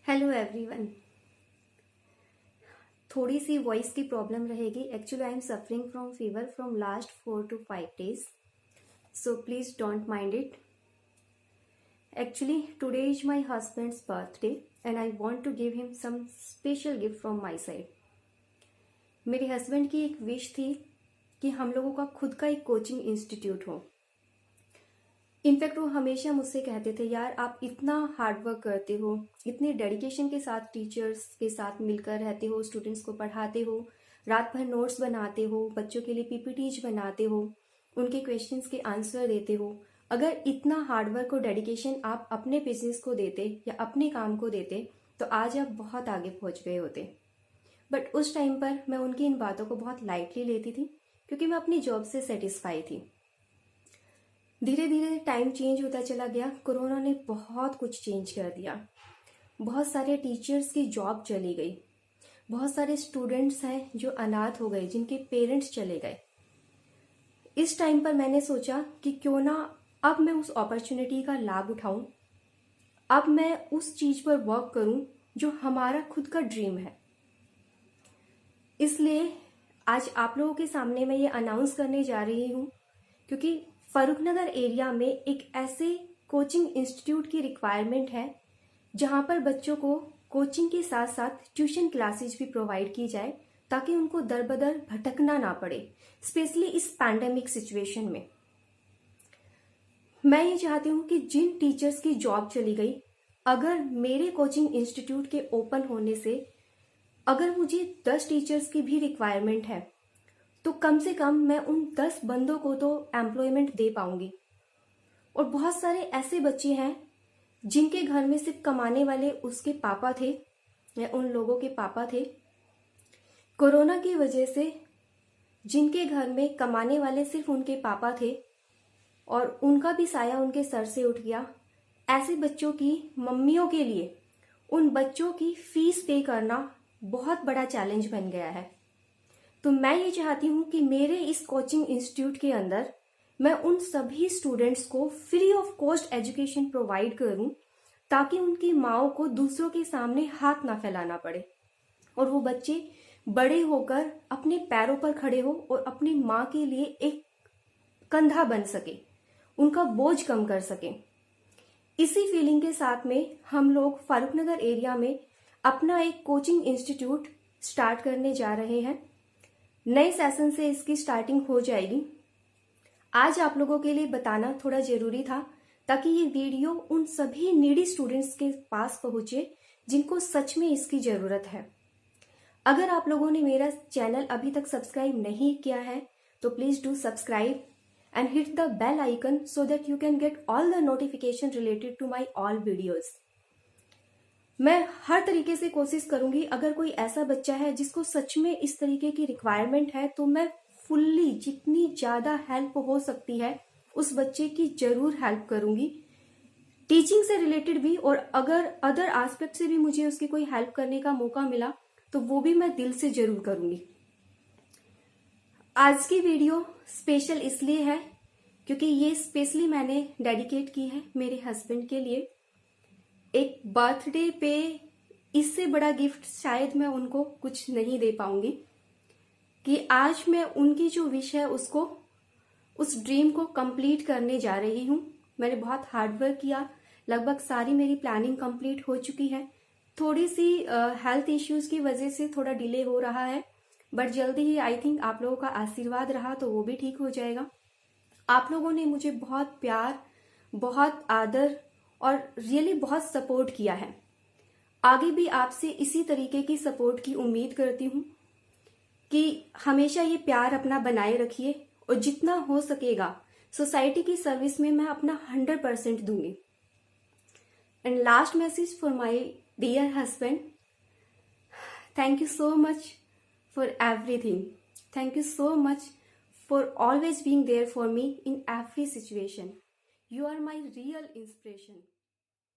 Hello everyone. थोड़ी सी voice की प्रॉब्लम रहेगी। Actually I am suffering from fever from last 4 to 5 days, so please don't mind it. Actually today is my husband's birthday and I want to give him some special gift from my side. मेरे husband की एक wish थी कि हम लोगों का खुद का एक कोचिंग इंस्टीट्यूट हो। इनफैक्ट वो हमेशा मुझसे कहते थे, यार आप इतना हार्ड वर्क करते हो, इतने डेडिकेशन के साथ टीचर्स के साथ मिलकर रहते हो, स्टूडेंट्स को पढ़ाते हो, रात भर नोट्स बनाते हो, बच्चों के लिए पीपीटीज बनाते हो, उनके क्वेश्चंस के आंसर देते हो। अगर इतना हार्ड वर्क और डेडिकेशन आप अपने बिजनेस को देते या अपने काम को देते तो आज आप बहुत आगे पहुंच गए होते। बट उस टाइम पर मैं उनकी इन बातों को बहुत लाइटली लेती थी क्योंकि मैं अपनी जॉब से सेटिस्फाई थी। धीरे धीरे टाइम चेंज होता चला गया। कोरोना ने बहुत कुछ चेंज कर दिया। बहुत सारे टीचर्स की जॉब चली गई। बहुत सारे स्टूडेंट्स हैं जो अनाथ हो गए, जिनके पेरेंट्स चले गए। इस टाइम पर मैंने सोचा कि क्यों ना अब मैं उस अपॉर्चुनिटी का लाभ उठाऊं, अब मैं उस चीज पर वर्क करूं जो हमारा खुद का ड्रीम है। इसलिए आज आप लोगों के सामने मैं ये अनाउंस करने जा रही हूं क्योंकि फर्रुखनगर एरिया में एक ऐसे कोचिंग इंस्टीट्यूट की रिक्वायरमेंट है जहां पर बच्चों को कोचिंग के साथ साथ ट्यूशन क्लासेज भी प्रोवाइड की जाए ताकि उनको दर बदर भटकना ना पड़े, स्पेशली इस पैंडेमिक सिचुएशन में। मैं ये चाहती हूँ कि जिन टीचर्स की जॉब चली गई, अगर मेरे कोचिंग इंस्टीट्यूट के ओपन होने से अगर मुझे 10 टीचर्स की भी रिक्वायरमेंट है तो कम से कम मैं उन 10 बंदों को तो एम्प्लॉयमेंट दे पाऊंगी। और बहुत सारे ऐसे बच्चे हैं जिनके घर में सिर्फ कमाने वाले उसके पापा थे या उन लोगों के पापा थे। कोरोना की वजह से जिनके घर में कमाने वाले सिर्फ उनके पापा थे और उनका भी साया उनके सर से उठ गया, ऐसे बच्चों की मम्मियों के लिए उन बच्चों की फीस पे करना बहुत बड़ा चैलेंज बन गया है। तो मैं ये चाहती हूँ कि मेरे इस कोचिंग इंस्टीट्यूट के अंदर मैं उन सभी स्टूडेंट्स को free of cost education provide करूँ ताकि उनकी माओ को दूसरों के सामने हाथ ना फैलाना पड़े और वो बच्चे बड़े होकर अपने पैरों पर खड़े हो और अपनी माँ के लिए एक कंधा बन सके, उनका बोझ कम कर सके। इसी फीलिंग के साथ में हम लोग फर्रुखनगर एरिया में अपना एक कोचिंग इंस्टीट्यूट स्टार्ट करने जा रहे हैं। नए सेशन से इसकी स्टार्टिंग हो जाएगी। आज आप लोगों के लिए बताना थोड़ा जरूरी था ताकि ये वीडियो उन सभी नीडी स्टूडेंट्स के पास पहुंचे जिनको सच में इसकी जरूरत है। अगर आप लोगों ने मेरा चैनल अभी तक सब्सक्राइब नहीं किया है तो please do subscribe and hit the bell icon so that you can get all the notification related to my all videos. मैं हर तरीके से कोशिश करूंगी, अगर कोई ऐसा बच्चा है जिसको सच में इस तरीके की रिक्वायरमेंट है तो मैं फुल्ली जितनी ज्यादा हेल्प हो सकती है उस बच्चे की जरूर हेल्प करूंगी, टीचिंग से रिलेटेड भी। और अगर अदर एस्पेक्ट से भी मुझे उसकी कोई हेल्प करने का मौका मिला तो वो भी मैं दिल से जरूर करूंगी। आज की वीडियो स्पेशल इसलिए है क्योंकि ये स्पेशली मैंने डेडिकेट की है मेरे हस्बैंड के लिए। एक बर्थडे पे इससे बड़ा गिफ्ट शायद मैं उनको कुछ नहीं दे पाऊंगी कि आज मैं उनकी जो विश है उसको, उस ड्रीम को कंप्लीट करने जा रही हूँ। मैंने बहुत हार्ड वर्क किया, लगभग सारी मेरी प्लानिंग कंप्लीट हो चुकी है। थोड़ी सी हेल्थ इश्यूज की वजह से थोड़ा डिले हो रहा है, बट जल्दी ही आई थिंक आप लोगों का आशीर्वाद रहा तो वो भी ठीक हो जाएगा। आप लोगों ने मुझे बहुत प्यार, बहुत आदर और रियली बहुत सपोर्ट किया है। आगे भी आपसे इसी तरीके की सपोर्ट की उम्मीद करती हूँ कि हमेशा ये प्यार अपना बनाए रखिए और जितना हो सकेगा सोसाइटी की सर्विस में मैं अपना 100% दूंगी। And last message for my dear husband, thank you so much for everything. Thank you so much for always being there for me in every situation. You are my real inspiration.